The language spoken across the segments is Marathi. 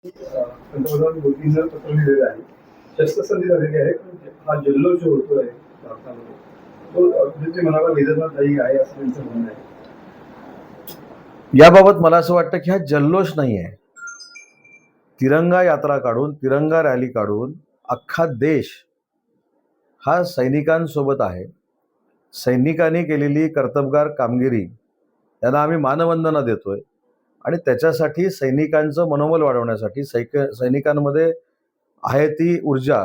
पंतप्रधान मोदींना पत्र लिहिलेलं आहे. शस्त्रसंधी झालेली आहे. हा जल्लोष जो होतोय भारतामध्ये तो कुठेतरी मनाला वेदनादायी आहे असं त्यांचं म्हणणं आहे. याबाबत मला असं वाटतं की हा जल्लोष नाही आहे. तिरंगा यात्रा काढून, तिरंगा रॅली काढून अख्खा देश हा सैनिकांसोबत आहे. सैनिकांनी केलेली कर्तबगार कामगिरी यांना आम्ही मानवंदना देतोय आणि त्याच्यासाठी सैनिकांचं मनोबल वाढवण्यासाठी सैनिकांमध्ये आहे ती ऊर्जा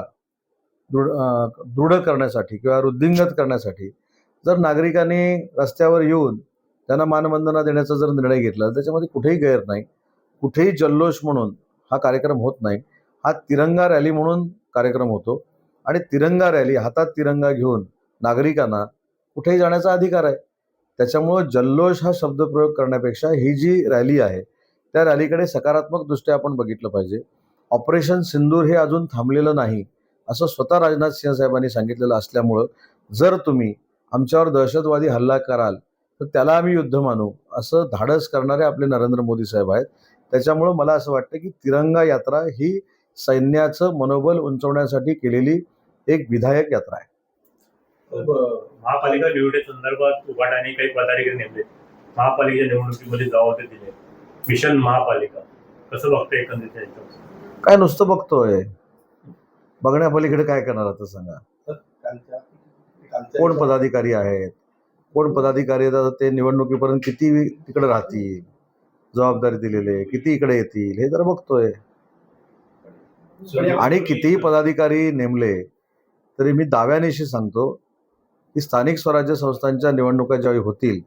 दृढ करण्यासाठी किंवा वृद्धिंगत करण्यासाठी जर नागरिकांनी रस्त्यावर येऊन त्यांना मानवंदना देण्याचा जर निर्णय घेतला त्याच्यामध्ये कुठेही गैर नाही. कुठेही जल्लोष म्हणून हा कार्यक्रम होत नाही. हा तिरंगा रॅली म्हणून कार्यक्रम होतो आणि तिरंगा रॅली हातात तिरंगा घेऊन नागरिकांना कुठेही जाण्याचा अधिकार आहे. त्याच्यामुळं जल्लोष हा शब्दप्रयोग करण्यापेक्षा ही जी रॅली आहे त्या रॅलीकडे सकारात्मक दृष्ट्या आपण बघितलं पाहिजे. ऑपरेशन सिंदूर हे अजून थांबलेलं नाही असं स्वतः राजनाथ सिंह साहेबांनी सांगितलेलं असल्यामुळं जर तुम्ही आमच्यावर दहशतवादी हल्ला कराल तर त्याला आम्ही युद्ध मानू असं धाडस करणारे आपले नरेंद्र मोदी साहेब आहेत. त्याच्यामुळं मला असं वाटतं की तिरंगा यात्रा ही सैन्याचं मनोबल उंचवण्यासाठी केलेली एक विधायक यात्रा आहे. महापालिका निवडणुकीसंदर्भात उभाटाने काही पदाधिकारी नेमले. महापालिकेच्या निवडणुकीमध्ये जबाबदारी दिली. मिशन महापालिका कसं बघतोय एकंदरीत? काय नुसतं बघतोय, बघण्यापलीकडे काय करणार आता सांगा. कोण पदाधिकारी आहेत, कोण पदाधिकारी ते निवडणुकीपर्यंत किती तिकडे राहतील, जबाबदारी दिलेले किती इकडे येतील हे जर बघतोय. आणि कितीही पदाधिकारी नेमले तरी मी दाव्यानिशी सांगतो की स्थानिक स्वराज्य संस्थांच्या निवडणुका ज्यावेळी होतील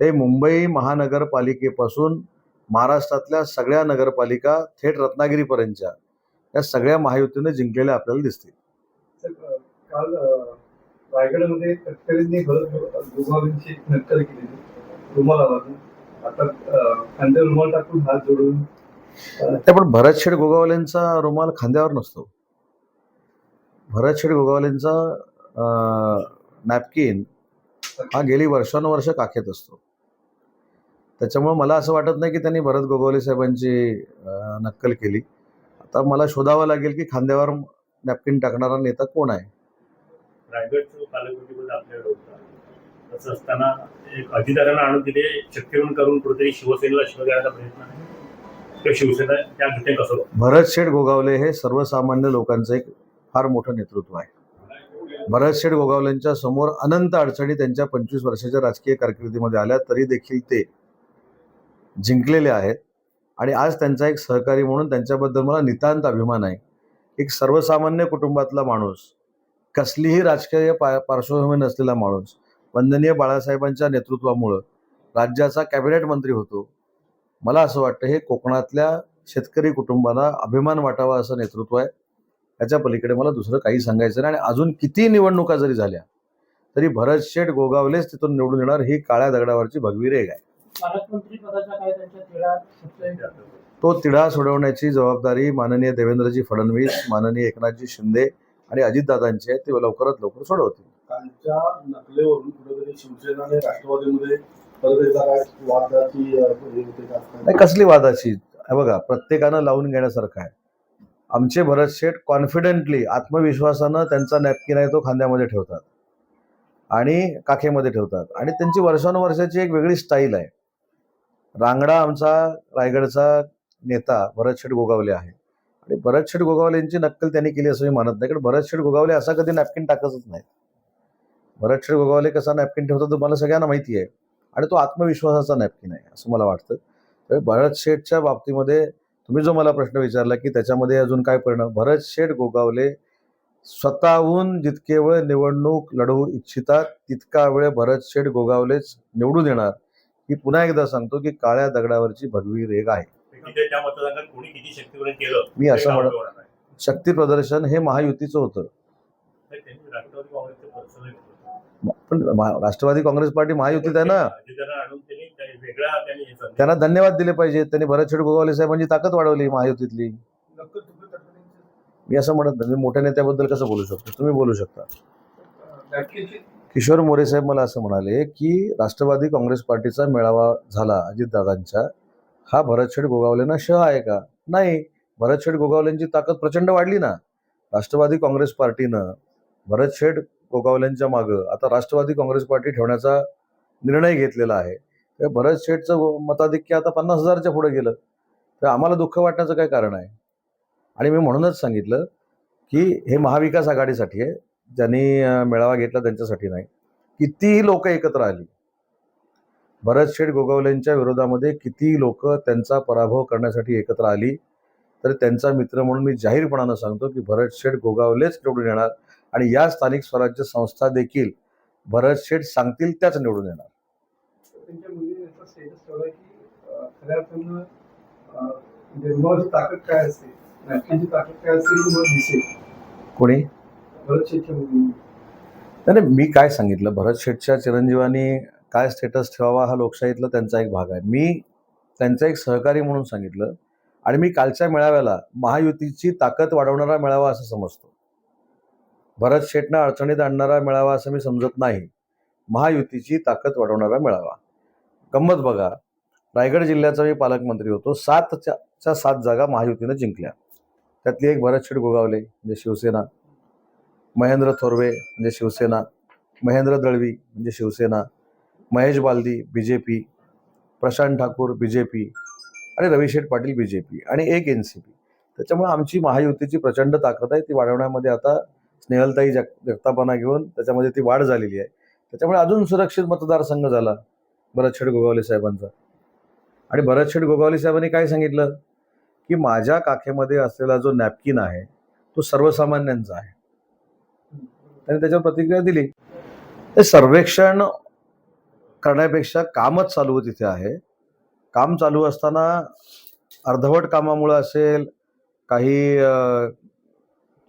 ते मुंबई महानगरपालिकेपासून महाराष्ट्रातल्या सगळ्या नगरपालिका थेट रत्नागिरीपर्यंतच्या या सगळ्या महायुतीने जिंकलेल्या आपल्याला दिसतील. काल रायगडमध्ये तटकरींनी गोगावलेंची नक्कल केली. रुमाल आता खांद्यावर रुमाल टाकून हात जोडून पण भरत शेठ गोगावलेंचा रुमाल खांद्यावर नसतो. भरत शेठ गोगावलेंचा नॅपकिन हा गेली वर्षानुवर्ष काखेत असतो. त्याच्यामुळे मला असं वाटत नाही की त्यांनी भरत गोगावले साहेबांची नक्कल केली. आता मला शोधावं लागेल की खांद्यावर नॅपकिन टाकणारा नेता कोण आहे. रायगडचं पालकमंत्रीपद आपल्याकडे होतं. तसं असताना एक अधिकाऱ्यांना आणून तिथे शक्तीवरण करून कुठेतरी शिवसेनेला शिव द्यायचा प्रयत्न आहे. शिवसेना त्या दृष्टीने कसं? भरत शेठ गोगावले हे सर्वसामान्य लोकांचं एक फार मोठं नेतृत्व आहे. भरत शेठ गोगावलेंच्या समोर अनंत अडचणी त्यांच्या 25 वर्षाच्या राजकीय कारकिर्दीमध्ये आल्या तरी देखील ते जिंकलेले आहेत आणि आज त्यांचा एक सहकारी म्हणून त्यांच्याबद्दल मला नितांत अभिमान आहे. एक सर्वसामान्य कुटुंबातला माणूस, कसलीही राजकीय पार्श्वभूमी नसलेला माणूस वंदनीय बाळासाहेबांच्या नेतृत्वामुळं राज्याचा कॅबिनेट मंत्री होतो. मला असं वाटतं हे कोकणातल्या शेतकरी कुटुंबाला अभिमान वाटावा असं नेतृत्व आहे. याच्या पलीकडे मला दुसरं काही सांगायचं नाही. आणि अजून किती निवडणुका जरी झाल्या तरी भरत शेठ गोगावलेच तिथून निवडून येणार ही काळ्या दगडावरची भगवी रेघ आहे. तो तिढा सोडवण्याची जबाबदारी माननीय देवेंद्रजी फडणवीस, माननीय एकनाथजी शिंदे आणि अजितदादांची आहे. ते लवकरात लवकर सोडवतील. कालच्या नकलेवरून कुठेतरी शिवसेना आणि राष्ट्रवादीमध्ये नाही, कसली वादाची? बघा, प्रत्येकानं लावून घेण्यासारखं आहे. आमचे भरत शेठ कॉन्फिडेंटली आत्मविश्वासानं त्यांचा नॅपकिन आहे तो खांद्यामध्ये ठेवतात आणि काखेमध्ये ठेवतात आणि त्यांची वर्षानुवर्षाची एक वेगळी स्टाईल आहे. रांगडा आमचा रायगडचा नेता भरत शेठ गोगावले आहे आणि भरत शेठ गोगावले यांची नक्कल त्यांनी केली असं मी मानत नाही. कारण भरत शेठ गोगावले असा कधी नॅपकिन टाकतच नाही. भरत शेठ गोगावले कसा नॅपकिन ठेवतो तो मला सगळ्यांना माहिती आहे आणि तो आत्मविश्वासाचा नॅपकिन आहे असं मला वाटतं. तर भरत शेठच्या बाबतीमध्ये तुम्ही जो मला प्रश्न विचारला की त्याच्यामध्ये अजून काय परिणाम, भरत शेठ गोगावले स्वतःहून जितके वेळ निवडणूक लढवू इच्छितात तितका वेळ भरत शेठ गोगावलेच निवडून येणार. ही पुन्हा एकदा सांगतो की काळ्या दगडावरची भगवी रेघ आहे. मी असं म्हणत, शक्ती प्रदर्शन हे महायुतीचं होतं. पण राष्ट्रवादी काँग्रेस पार्टी महायुतीत आहे ना, त्यांना धन्यवाद दिले पाहिजे. त्यांनी भरत शेठ गोगावले साहेबांची ताकद वाढवली महायुतीतली. मी असं म्हणत नाही, मोठ्या नेत्याबद्दल कसं बोलू शकतो, तुम्ही बोलू शकता. किशोर मोरे साहेब मला असं म्हणाले की राष्ट्रवादी काँग्रेस पार्टीचा मेळावा झाला अजितदादांच्या, हा भरत शेठ गोगावलेंना शह आहे का? नाही, भरत शेठ गोगावलेंची ताकद प्रचंड वाढली ना. राष्ट्रवादी काँग्रेस पार्टीनं भरत शेठ गोगावलेंच्या मागं आता राष्ट्रवादी काँग्रेस पार्टी ठेवण्याचा निर्णय घेतलेला आहे. तर भरत शेठचं मताधिक्य आता 50,000च्या पुढे गेलं. तर आम्हाला दुःख वाटण्याचं काय कारण आहे? आणि मी म्हणूनच सांगितलं की हे महाविकास आघाडीसाठी आहे, ज्यांनी मेळावा घेतला त्यांच्यासाठी नाही. कितीही लोक एकत्र आली, भरत शेठ गोगावलेंच्या विरोधामध्ये कितीही लोक त्यांचा पराभव करण्यासाठी एकत्र आली, तर त्यांचा मित्र म्हणून मी जाहीरपणानं सांगतो की भरत शेठ गोगावलेच निवडून येणार आणि या स्थानिक स्वराज्य संस्था देखील भरत शेठ सांगतील त्याच निवडून येणार. त्यांच्या मुलीने असा स्टेटस ठेवला की खऱ्या अर्थानं निर्मळची ताकद काय असते, नॅपकिनची ताकद काय असते ही मला दिसेल कोणी भरत शेठच्या मुलीने. नाही नाही, मी काय सांगितलं, भरत शेठच्या चिरंजीवानी काय स्टेटस ठेवावा हा लोकशाहीतला त्यांचा एक भाग आहे. मी त्यांचा एक सहकारी म्हणून सांगितलं आणि मी कालच्या मेळाव्याला महायुतीची ताकद वाढवणारा मेळावा असं समजतो. भरत शेठना अडचणीत आणणारा मेळावा असं मी समजत नाही. महायुतीची ताकद वाढवणारा मेळावा. गंमत बघा, रायगड जिल्ह्याचा मी पालकमंत्री होतो. 7च्या 7 जागा महायुतीनं जिंकल्या. त्यातली एक भरत शेठ गोगावले म्हणजे शिवसेना, महेंद्र थोरवे म्हणजे शिवसेना, महेंद्र दळवी म्हणजे शिवसेना, महेश बालदी BJP, प्रशांत ठाकूर BJP आणि रविशेठ पाटील BJP आणि एक NCP. त्याच्यामुळे आमची महायुतीची प्रचंड ताकद आहे. ती वाढवण्यामध्ये आता स्नेहलताई जगतापांना घेऊन त्याच्यामध्ये ती वाढ झालेली आहे. त्याच्यामुळे अजून सुरक्षित मतदारसंघ झाला भरत शेठ गोगावले साहेबांचा. आणि भरत शेठ गोगावले साहेबांनी काय सांगितलं की माझ्या काखेमध्ये असलेला जो नॅपकिन आहे तो सर्वसामान्यांचा आहे. त्यांनी त्याच्यावर प्रतिक्रिया दिली. ते सर्वेक्षण करण्यापेक्षा कामच चालू तिथे आहे. काम चालू असताना अर्धवट कामामुळे असेल, काही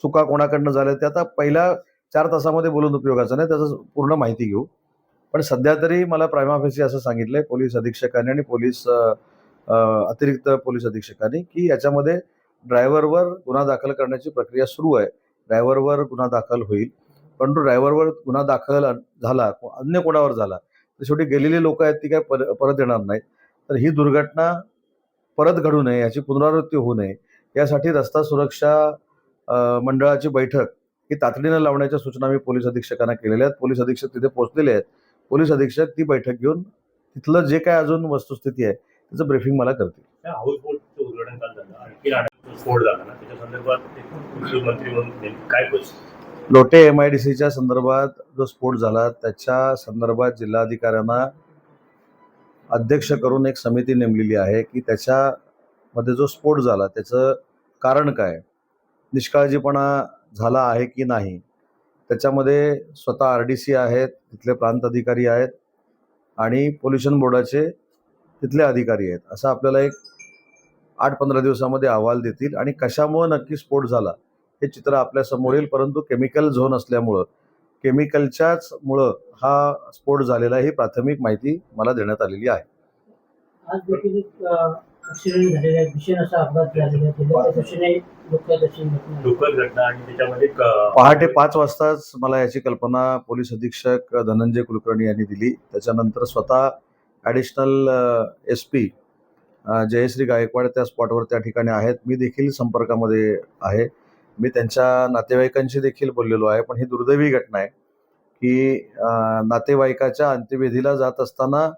चुका कोणाकडनं झाल्या ते आता पहिल्या 4 तासामध्ये बोलून उपयोगाचं नाही, त्याचं पूर्ण माहिती घेऊ. पण सध्या तरी मला प्रायमा फेसी असं सांगितलंय पोलीस अधीक्षकांनी आणि अतिरिक्त पोलीस अधीक्षकांनी की याच्यामध्ये ड्रायव्हरवर गुन्हा दाखल करण्याची प्रक्रिया सुरू आहे. ड्रायव्हरवर गुन्हा दाखल होईल, परंतु ड्रायव्हरवर गुन्हा दाखल झाला, अन्य कोणावर झाला तर शेवटी गेलेली लोक आहेत ती काय परत येणार नाहीत. तर ही दुर्घटना परत घडू नये, याची पुनरावृत्ती होऊ नये, यासाठी रस्ता सुरक्षा मंडळाची बैठक ही तातडीनं लावण्याच्या सूचना मी पोलीस अधीक्षकांना केलेल्या आहेत. पोलीस अधीक्षक तिथे पोहोचलेले आहेत. पोलीस अधीक्षक ती बैठक घेऊन तिथलं जे काय अजून वस्तुस्थिती आहे त्याचं ब्रीफिंग मला करतील. त्या हाऊस बोटचं उद्घाटन काल झालं, आणखी राहण्याचा स्फोट झाला ना, त्याच्या संदर्भात मुख्यमंत्री म्हणून नेमकी काय परिस्थिती? लोटे MIDCच्या संदर्भात जो स्फोट झाला त्याच्या संदर्भात जिल्हाधिकाऱ्यांना अध्यक्ष करून एक समिती नेमलेली आहे की त्याच्यामध्ये जो स्फोट झाला त्याचं कारण काय, निष्काळजीपणा झाला आहे की नाही. त्याच्यामध्ये स्वतः RDC आहेत, तिथले प्रांत अधिकारी आहेत आणि पोल्युशन बोर्डाचे तिथले अधिकारी आहेत. असं आपल्याला एक 8-15 दिवसामध्ये अहवाल देतील आणि कशामुळे नक्की स्फोट झाला हे चित्र आपल्यासमोर येईल. परंतु केमिकल झोन असल्यामुळं, केमिकलच्याच मुळं हा स्फोट झालेला ही प्राथमिक माहिती मला देण्यात आलेली आहे. आज देखील ऍक्सिडेंट झालेला आहे, भीषण असा अपघात झालेला आहे. जिल्ह्याच्या दृष्टीने दुःखद घटना आणि त्याच्यामध्ये पहाटे 5 वाजताच मला याची कल्पना पोलीस अधीक्षक धनंजय कुलकर्णी यांनी दिली. त्याच्यानंतर स्वतः ॲडिशनल SP जयश्री गायकवाड त्या स्पॉटवर त्या ठिकाणी आहेत. मी देखील संपर्कामध्ये आहे. मी त्यांच्या नातेवाईकांशी देखील बोललेलो आहे. पण ही दुर्दैवी घटना आहे की नातेवाईकाच्या अंत्यविधीला जात असताना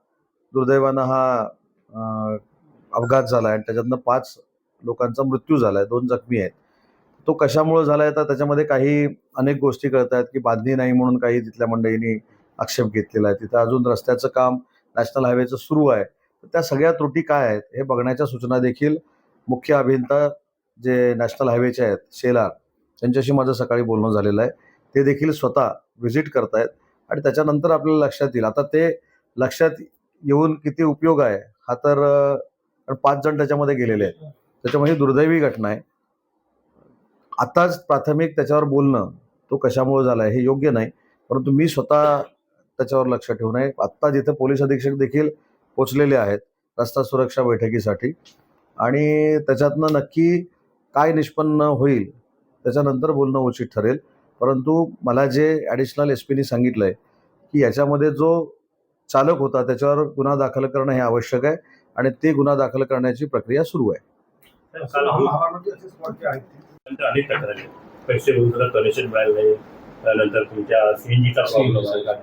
दुर्दैवानं हा अपघात झाला आहे आणि त्याच्यातनं 5 लोकांचा मृत्यू झाला आहे, 2 जखमी आहेत. तो कशामुळे झाला आहे तर त्याच्यामध्ये काही अनेक गोष्टी कळत आहेत की बांधणी नाही म्हणून काही तिथल्या मंडळींनी आक्षेप घेतलेला आहे. तिथं अजून रस्त्याचं काम नॅशनल हायवेचं सुरू आहे. तर त्या सगळ्या त्रुटी काय आहेत हे बघण्याच्या सूचना देखील मुख्य अभियंता जे नॅशनल हायवेचे आहेत शेलार, त्यांच्याशी माझं सकाळी बोलणं झालेलं आहे. ते देखील स्वतः व्हिजिट करतायत आणि त्याच्यानंतर आपल्याला लक्षात येईल. आता ते लक्षात येऊन किती उपयोग आहे हा तर 5 जण त्याच्यामध्ये गेलेले आहेत. त्याच्यामुळे ही दुर्दैवी घटना आहे. आताच प्राथमिक त्याच्यावर बोलणं तो कशामुळे झाला आहे हे योग्य नाही, परंतु मी स्वतः त्याच्यावर लक्ष ठेवून आहे. आत्ता जिथे पोलीस अधीक्षक देखील पोचलेले आहेत रस्ता सुरक्षा बैठकीसाठी आणि त्याच्यातनं नक्की काय निष्पन्न होईल त्याच्यानंतर बोलणं उचित ठरेल. परंतु मला जे ॲडिशनल SPनी सांगितलं आहे की याच्यामध्ये जो चालक होता त्याच्यावर गुन्हा दाखल करणं हे आवश्यक आहे आणि ते गुन्हा दाखल करण्याची प्रक्रिया सुरू आहे. काल महाराष्ट्रामध्ये असे स्पॉट जे आहेत ते. नंतर अनेक तक्रारी आहेत. पैसे भरून कनेक्शन मिळालं नाही, त्यानंतर तुमच्या सीएनजीचा प्रॉब्लेम आहे.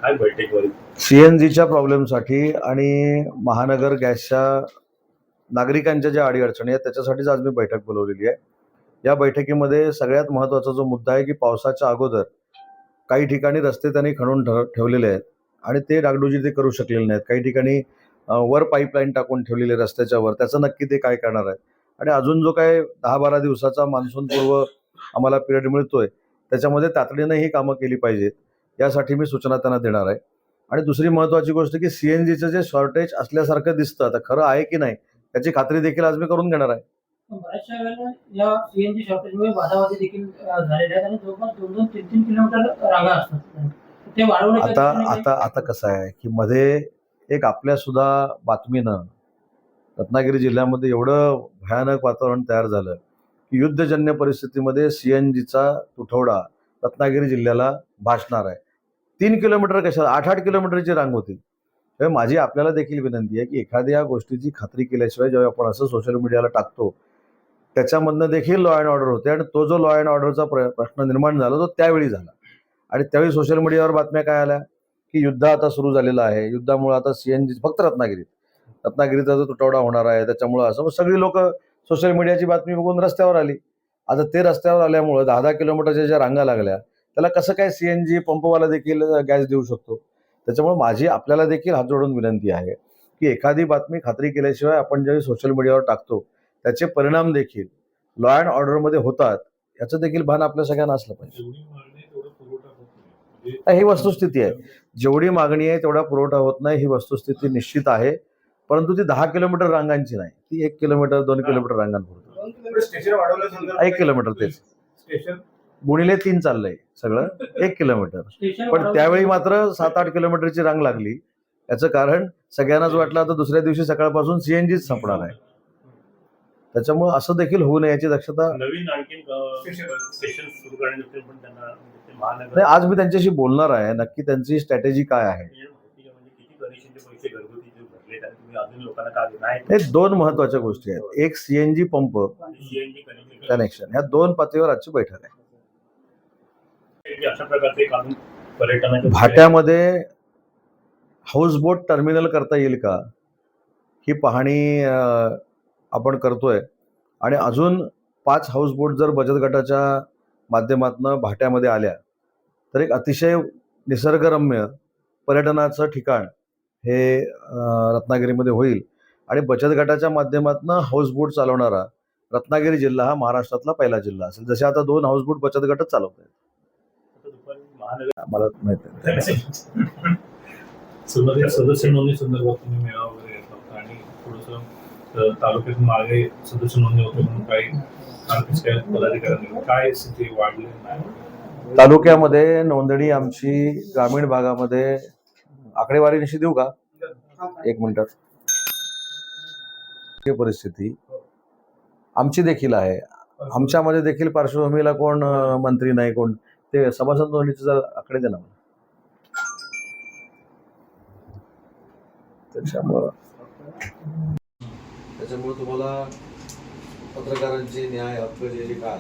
काय बैठकीवर सीएनजीच्या प्रॉब्लेमसाठी आणि महानगर गॅसच्या नागरिकांच्या ज्या अडीअडचणी आहेत त्याच्यासाठीच आज मी बैठक बोलवलेली आहे. या बैठकीमध्ये सगळ्यात महत्त्वाचा जो मुद्दा आहे की पावसाच्या अगोदर काही ठिकाणी रस्ते त्यांनी खणून ठेवलेले आहेत आणि ते डागडुजी ते करू शकलेले नाहीत. काही ठिकाणी वर पाईपलाईन टाकून ठेवलेली आहे रस्त्याच्या वर, त्याचं नक्की ते काय करणार आहे. आणि अजून जो काय 10-12 दिवसाचा मान्सून पूर्व आम्हाला पिरियड मिळतोय त्याच्यामध्ये तातडीनं ही कामं केली पाहिजेत, यासाठी मी सूचना त्यांना देणार आहे. आणि दुसरी महत्त्वाची गोष्ट की सीएनजीचं जे शॉर्टेज असल्यासारखं दिसतं, आता खरं आहे की नाही त्याची खात्री देखील आज मी करून घेणार आहे. बऱ्याचशा वेळेला या सीएनजी शॉर्टेजमुळे वादावादी देखील झालेल्या आहेत आणि जवळपास 2-3 किलोमीटर रांगा असतात. ते वाढवण्याच्या आता दृष्टीने आता आता कसं आहे की मध्ये एक आपल्या सुद्धा बातमीनं रत्नागिरी जिल्ह्यामध्ये एवढं भयानक वातावरण तयार झालं की युद्धजन्य परिस्थितीमध्ये सीएनजीचा तुटवडा रत्नागिरी जिल्ह्याला भासणार आहे. 3 किलोमीटर कशाला, 8-8 किलोमीटरची रांग होती. त्यामुळे माझी आपल्याला देखील विनंती आहे की एखाद्या गोष्टीची खात्री केल्याशिवाय जेव्हा आपण असं सोशल मीडियाला टाकतो त्याच्यामधनं देखील लॉ अँड ऑर्डर होते. आणि तो जो लॉ अँड ऑर्डरचा प्रश्न निर्माण झाला तो त्यावेळी झाला. आणि त्यावेळी सोशल मीडियावर बातम्या काय आल्या की युद्ध आता सुरू झालेलं आहे, युद्धामुळे आता सीएनजी फक्त रत्नागिरीचा जो तुटवडा होणार आहे त्याच्यामुळं असं, मग सगळी लोक सोशल मीडियाची बातमी बघून रस्त्यावर आली. आता ते रस्त्यावर आल्यामुळं 10-10 किलोमीटरच्या ज्या रांगा लागल्या त्याला कसं काय सीएनजी पंपवाला देखील गॅस देऊ शकतो. त्याच्यामुळे माझी आपल्याला देखील हात जोडून विनंती आहे की एखादी बातमी खात्री केल्याशिवाय आपण ज्यावेळी सोशल मीडियावर टाकतो त्याचे परिणाम देखील लॉ अँड ऑर्डरमध्ये होतात, याचं देखील भान आपल्या सगळ्यांना असलं पाहिजे. जेवढी मागणी आहे तेवढा पुरवठा होत नाही. म्हणजे ही वस्तुस्थिती आहे. जेवढी मागणी आहे तेवढा पुरवठा होत नाही, ही वस्तुस्थिती निश्चित आहे. परंतु ती 10 किलोमीटर रांगांची नाही, ती 1 किलोमीटर 2 किलोमीटर रांगांपुरती. 2 किलोमीटर स्टेशन वाढवल्यानंतर 1 किलोमीटर तेच स्टेशन गुणिले 3 चाललंय सगळं 1 किलोमीटर. स्टेशन पण त्यावेळी मात्र 7-8 किलोमीटरची रांग लागली. याचं कारण सगळ्यांनाच वाटलं आता दुसऱ्या दिवशी सकाळपासून सीएनजीच संपणार आहे. त्याच्यामुळे असं देखील होऊ नये याची दक्षता. नवीन आणखीन स्टेशन सुरू करण्यासाठी पण त्यांना ते महानगर नाही, आज मी त्यांच्याशी बोलणार आहे, नक्की त्यांची स्ट्रॅटेजी काय आहे. म्हणजे किती कनेक्शनचे पैसे घरगुती जे भरले आणि तुम्ही अजून लोकांना का नाही हे 2 महत्वाच्या गोष्टी आहेत. एक CNG pump CNG connection connection, ह्या 2 पातळीवर आजची बैठक आहे. अशा प्रकारचे काढून पर्यटनाच्या भाट्यामध्ये हाऊसबोट टर्मिनल करता येईल का ही पाहणी आपण करतोय. आणि अजून 5 हाऊसबोट जर बचत गटाच्या माध्यमातून भाट्यामध्ये आल्या तर एक अतिशय निसर्गरम्य पर्यटनाचं ठिकाण हे रत्नागिरीमध्ये होईल. आणि बचत गटाच्या माध्यमातून हाऊसबोट चालवणारा रत्नागिरी जिल्हा हा महाराष्ट्रातला पहिला जिल्हा असेल. जसे आता 2 हाऊसबोट बचत गटच चालवत आहेत. दुपारी महानगर मला माहिती आहे. सुरुवातीला सदस्य नोंदणी संदर्भात तुम्ही मेळावा वगैरे घेतला होता आणि थोडंसं तालुक्यात मागे सदस्य नोंदणी होते म्हणून काही काही पदाधिकाऱ्यांनी काय स्थिती वाढली नाही. तालुक्यामध्ये नोंदणी आमची ग्रामीण भागामध्ये आकडेवारीनिशी देऊ का? 1 मिनिट. ही परिस्थिती आमची देखील आहे. आमच्यामध्ये देखील पार्श्वभूमीला कोण मंत्री नाही, कोण ते सभासद नोंदणीचे जर आकडे दे ना. त्याच्यामुळे तुम्हाला पत्रकारांची न्याय हक्क जे काय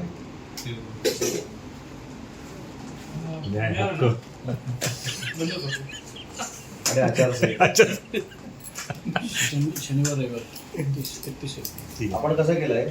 आणि आचारसंहिता शनिवार रविवार 31 आपण कसं केलंय